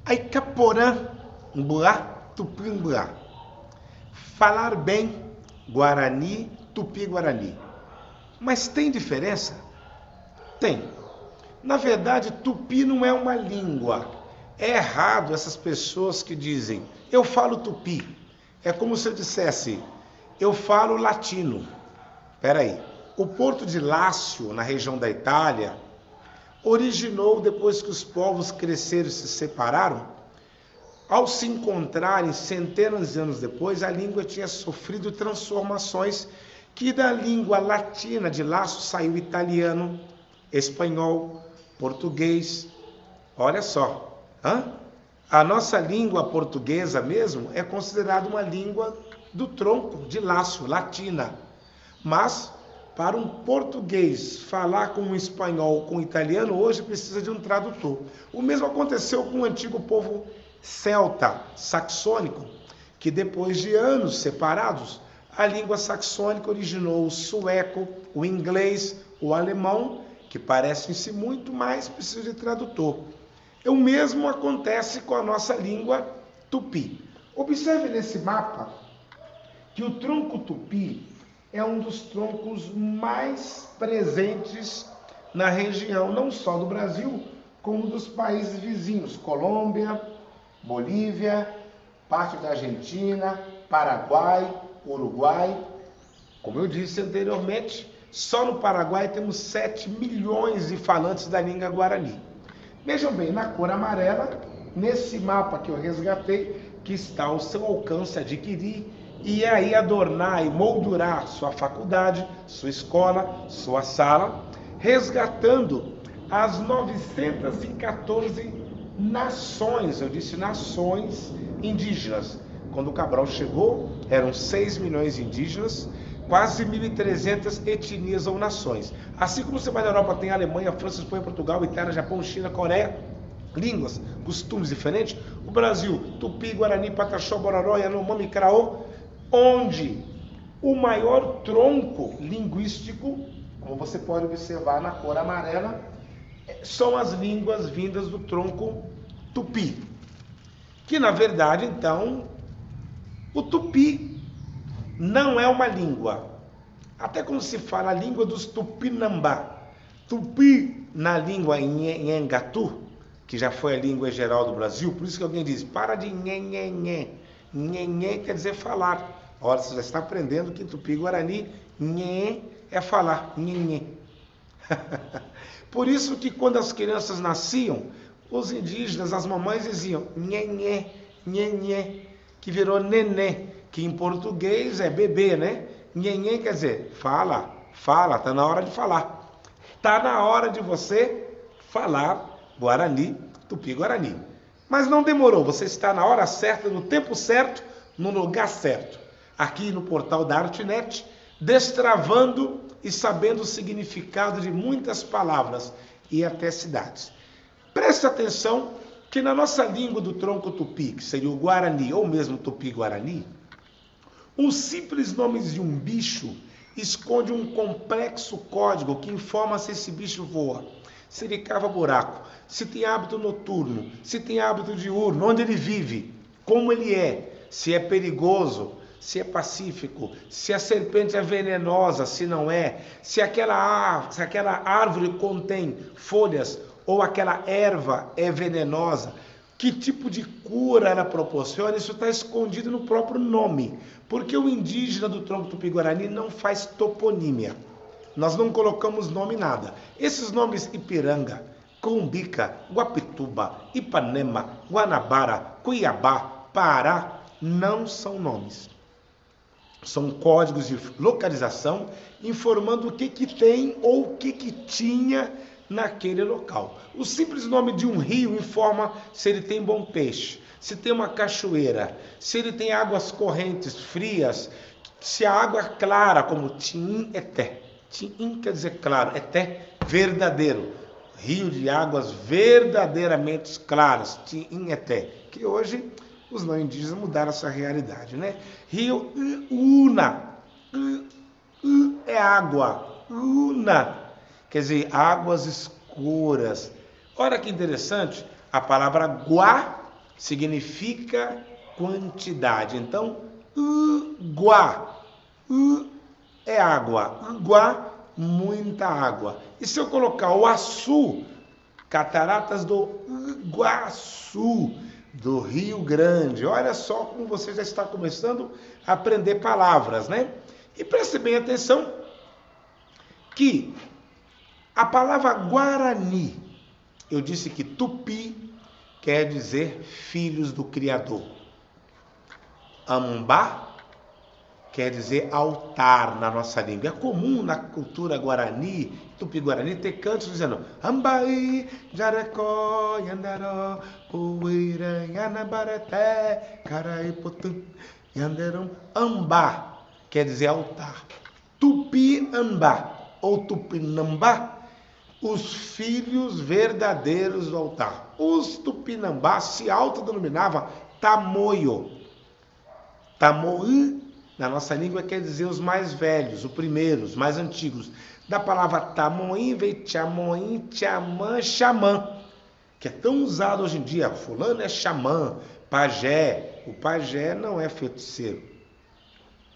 Aicaporã, Mbuá, Tupinguá. Falar bem, Guarani, Tupi-Guarani. Mas tem diferença? Tem. Na verdade, Tupi não é uma língua. É errado essas pessoas que dizem, eu falo Tupi. É como se eu dissesse, eu falo latino. Espera aí. O porto de Lácio, na região da Itália, originou depois que os povos cresceram e se separaram. Ao se encontrarem centenas de anos depois, a língua tinha sofrido transformações que da língua latina de Lácio saiu italiano, espanhol, português. Olha só, a nossa língua portuguesa mesmo é considerada uma língua do tronco de Lácio, latina. Mas para um português falar com um espanhol, com um italiano, hoje precisa de um tradutor. O mesmo aconteceu com o antigo povo celta, saxônico, que depois de anos separados, a língua saxônica originou o sueco, o inglês, o alemão, que parecem-se muito, mas precisam de tradutor. O mesmo acontece com a nossa língua tupi. Observe nesse mapa que o tronco tupi é um dos troncos mais presentes na região, não só do Brasil, como dos países vizinhos, Colômbia, Bolívia, parte da Argentina, Paraguai, Uruguai. Como eu disse anteriormente, só no Paraguai temos 7 milhões de falantes da língua guarani. Vejam bem, na cor amarela, nesse mapa que eu resgatei, que está ao seu alcance adquirir, e aí adornar e moldurar sua faculdade, sua escola, sua sala, resgatando as 914 nações, eu disse nações indígenas. Quando o Cabral chegou, eram 6 milhões de indígenas, quase 1.300 etnias ou nações. Assim como você vai na Europa, tem Alemanha, França, Espanha, Portugal, Itália, Japão, China, Coreia, línguas, costumes diferentes. O Brasil, Tupi, Guarani, Pataxó, Bororó, Yanomami, Craô, onde o maior tronco linguístico, como você pode observar na cor amarela, são as línguas vindas do tronco Tupi. Que na verdade, então, o Tupi não é uma língua. Até quando se fala a língua dos Tupinambá. Tupi na língua Nhengatu, que já foi a língua geral do Brasil, por isso que alguém diz, para de nhenhenhé. Nhenhé quer dizer falar. Ora, você já está aprendendo que em Tupi-Guarani, nhé é falar, nhenhé. Por isso que quando as crianças nasciam, os indígenas, as mamães diziam nhenhé, nhenhé, que virou nenê, que em português é bebê, né? Nhenhé quer dizer, fala, fala, tá na hora de falar. Tá na hora de você falar Guarani, Tupi-Guarani. Mas não demorou, você está na hora certa, no tempo certo, no lugar certo. Aqui no portal da ArtNet, destravando e sabendo o significado de muitas palavras e até cidades. Preste atenção que na nossa língua do tronco tupi, que seria o Guarani ou mesmo Tupi-Guarani, os simples nomes de um bicho esconde um complexo código que informa se esse bicho voa, se ele cava buraco, se tem hábito noturno, se tem hábito diurno, onde ele vive, como ele é, se é perigoso, se é pacífico, se a serpente é venenosa, se não é, se aquela árvore contém folhas ou aquela erva é venenosa, que tipo de cura ela proporciona, isso está escondido no próprio nome, porque o indígena do tronco Tupi-Guarani não faz toponímia, nós não colocamos nome nada. Esses nomes Ipiranga, Cumbica, Guapituba, Ipanema, Guanabara, Cuiabá, Pará, não são nomes. São códigos de localização informando o que tem ou o que tinha naquele local. O simples nome de um rio informa se ele tem bom peixe, se tem uma cachoeira, se ele tem águas correntes frias, se a água é clara, como Tim-Eté. Tim quer dizer claro, Eté, verdadeiro. Rio de águas verdadeiramente claras, Tim-Eté, que hoje os não indígenas mudaram essa realidade, né? Rio Una, é água, Una, quer dizer, águas escuras. Olha que interessante, a palavra guá significa quantidade. Então, guá, é água, guá, muita água. E se eu colocar o Açu, Cataratas do Iguaçu, do Rio Grande. Olha só como você já está começando a aprender palavras, né? E preste bem atenção que a palavra Guarani, eu disse que Tupi quer dizer filhos do Criador. Ambá quer dizer altar na nossa língua. É comum na cultura guarani, tupi-guarani, ter cantos dizendo Ambai, Jarecó, Yandaró, Poeira, Yanabareté, Caraipotum, Yanderão. Ambá quer dizer altar. Tupi-ambá ou Tupinambá, os filhos verdadeiros do altar. Os Tupinambá se autodenominavam Tamoio. Tamoí, na nossa língua, quer dizer os mais velhos, os primeiros, os mais antigos. Da palavra tamoim veio tchamoim, tchamã, xamã, que é tão usado hoje em dia. Fulano é xamã, pajé. O pajé não é feiticeiro.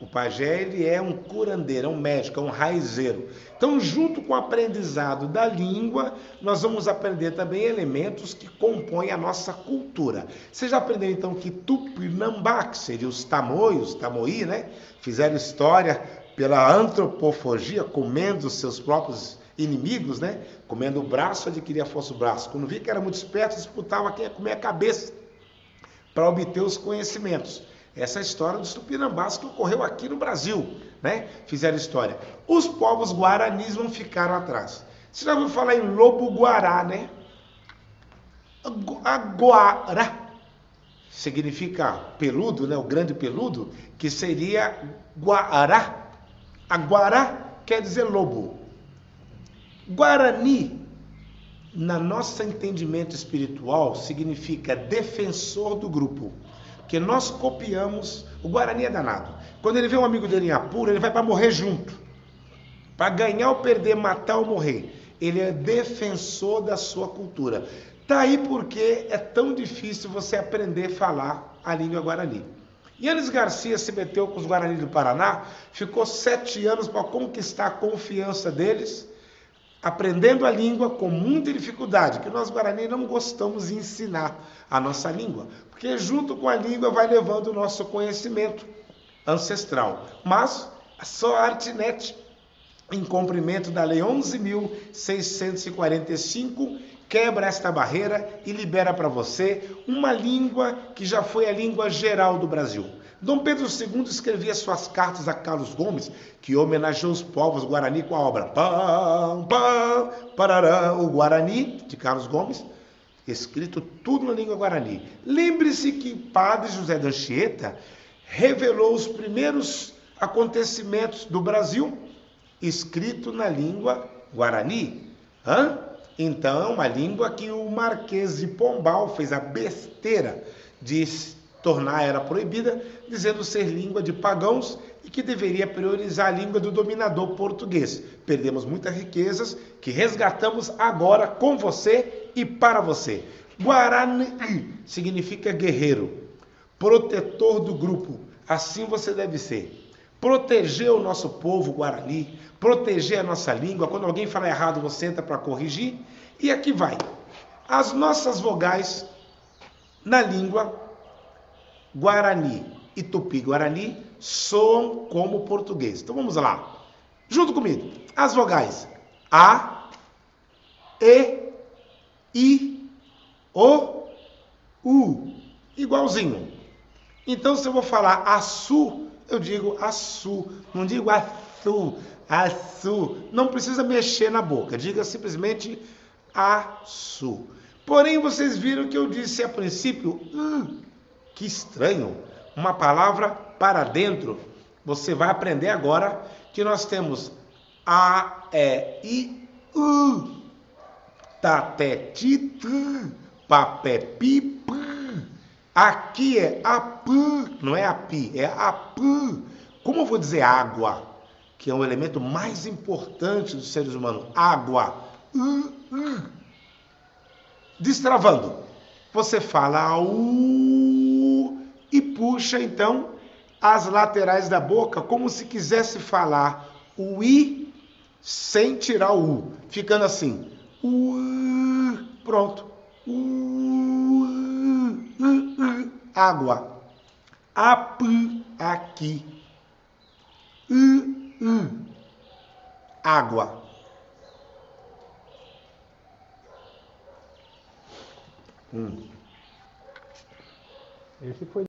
O pajé, ele é um curandeiro, é um médico, é um raizeiro. Então, junto com o aprendizado da língua, nós vamos aprender também elementos que compõem a nossa cultura. Você já aprendeu, então, que Tupinambá, que seria os tamoios, tamoí, né? Fizeram história pela antropofagia, comendo os seus próprios inimigos, né? Comendo o braço, adquiria força do braço. Quando via que era muito esperto, disputava quem ia comer a cabeça para obter os conhecimentos. Essa é a história dos Tupinambás que ocorreu aqui no Brasil, né? Fizeram história. Os povos guaranis não ficaram atrás. Você já ouviu falar em lobo-guará, né? A guará significa peludo, né? O grande peludo, que seria guará. A guará quer dizer lobo. Guarani, na nosso entendimento espiritual, significa defensor do grupo. Porque nós copiamos, o Guarani é danado. Quando ele vê um amigo dele em apuro, ele vai para morrer junto. Para ganhar ou perder, matar ou morrer. Ele é defensor da sua cultura. Tá aí porque é tão difícil você aprender a falar a língua Guarani. Yannis Garcia se meteu com os Guarani do Paraná, ficou 7 anos para conquistar a confiança deles, aprendendo a língua com muita dificuldade, que nós Guarani não gostamos de ensinar a nossa língua, porque junto com a língua vai levando o nosso conhecimento ancestral. Mas só a Artnet, em cumprimento da Lei 11.645, quebra esta barreira e libera para você uma língua que já foi a língua geral do Brasil. Dom Pedro II escrevia suas cartas a Carlos Gomes, que homenageou os povos Guarani com a obra Pam, Pam, Parará, o Guarani, de Carlos Gomes, escrito tudo na língua Guarani. Lembre-se que Padre José de Anchieta revelou os primeiros acontecimentos do Brasil, escrito na língua Guarani. Então, é uma língua que o Marquês de Pombal fez a besteira de tornar era proibida, dizendo ser língua de pagãos e que deveria priorizar a língua do dominador português. Perdemos muitas riquezas que resgatamos agora com você e para você. Guarani significa guerreiro, protetor do grupo. Assim você deve ser. Proteger o nosso povo Guarani, proteger a nossa língua. Quando alguém fala errado, você entra para corrigir. E aqui vai. As nossas vogais na língua Guarani e Tupi-Guarani soam como português. Então vamos lá. Junto comigo. As vogais A, E, I, O, U. Igualzinho. Então se eu vou falar açu, eu digo açu. Não digo açu, açu. Não precisa mexer na boca. Diga simplesmente açu. Porém vocês viram que eu disse a princípio que estranho, uma palavra para dentro. Você vai aprender agora que nós temos A, E, I, U, Taté, Titã, Papé, Pipa. Aqui é A-P, não é A-Pi, é A-P. Como eu vou dizer água, que é um elemento mais importante dos seres humanos? Água. Destravando. Você fala puxa, então, as laterais da boca, como se quisesse falar o I sem tirar o U. Ficando assim. Pronto. Água. Aqui. Água. Esse foi